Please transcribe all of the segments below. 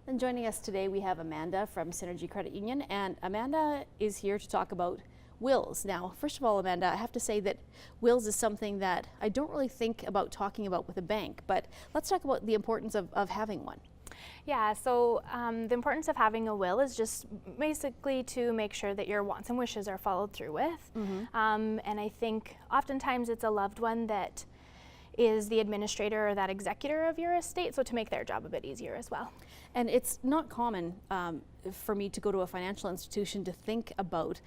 And joining us today, we have Amanda from Synergy Credit Union, and Amanda is here to talk about wills. Now, first of all, Amanda, I have to say that wills is something that I don't really think about talking about with a bank, but let's talk about the importance of having one. Yeah, so the importance of having a will is just basically to make sure that your wants and wishes are followed through with. And I think oftentimes it's a loved one that is the administrator or that executor of your estate, so to make their job a bit easier as well. And it's not common for me to go to a financial institution to think about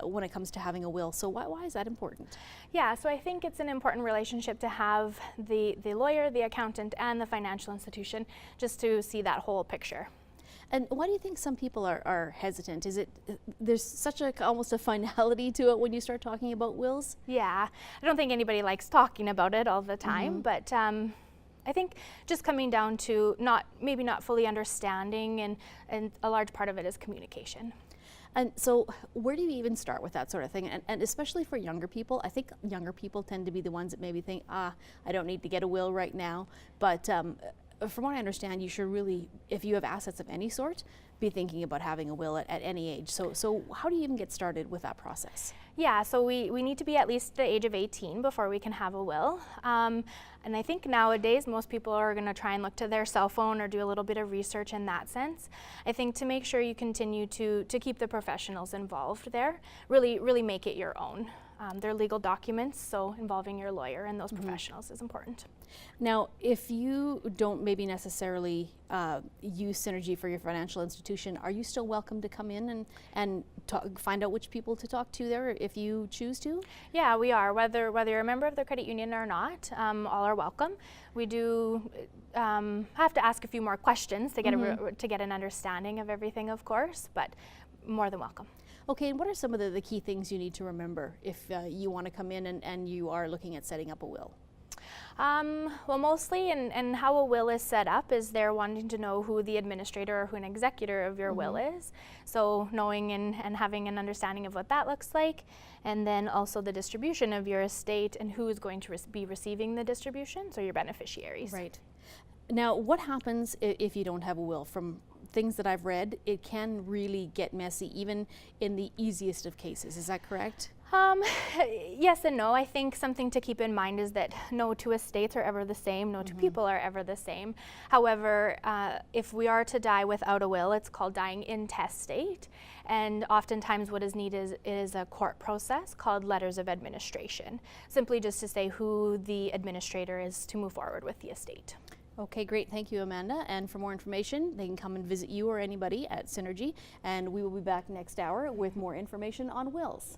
when it comes to having a will. So why is that important? Yeah, so I think it's an important relationship to have the lawyer, the accountant, and the financial institution, just to see that whole picture. And why do you think some people are hesitant? Is it there's such almost a finality to it when you start talking about wills? Yeah, I don't think anybody likes talking about it all the time, but I think just coming down to maybe not fully understanding, and a large part of it is communication. And so where do you even start with that sort of thing? And especially for younger people, I think younger people tend to be the ones that maybe think, I don't need to get a will right now. But from what I understand, you should really, if you have assets of any sort, be thinking about having a will at any age. So how do you even get started with that process? Yeah, so we need to be at least the age of 18 before we can have a will. And I think nowadays most people are going to try and look to their cell phone or do a little bit of research in that sense. I think to make sure you continue to keep the professionals involved there, really make it your own. They're legal documents, so involving your lawyer and those professionals is important. Now, if you don't maybe necessarily use Synergy for your financial institution, are you still welcome to come in and find out which people to talk to there if you choose to? Yeah, we are. Whether you're a member of the credit union or not, all are welcome. We do have to ask a few more questions to get to get an understanding of everything, of course, but more than welcome. Okay, and what are some of the key things you need to remember if you want to come in and you are looking at setting up a will? Well, mostly, and how a will is set up is they're wanting to know who the administrator or who an executor of your will is. So knowing and having an understanding of what that looks like, and then also the distribution of your estate and who is going to be receiving the distribution, so your beneficiaries. Right. Now, what happens if you don't have a will? From things that I've read, it can really get messy, even in the easiest of cases. Is that correct? Yes and no. I think something to keep in mind is that no two estates are ever the same, no two people are ever the same. However, if we are to die without a will, it's called dying intestate, and oftentimes what is needed is a court process called letters of administration, simply just to say who the administrator is to move forward with the estate. Okay, great. Thank you, Amanda. And for more information, they can come and visit you or anybody at Synergy, and we will be back next hour with more information on wills.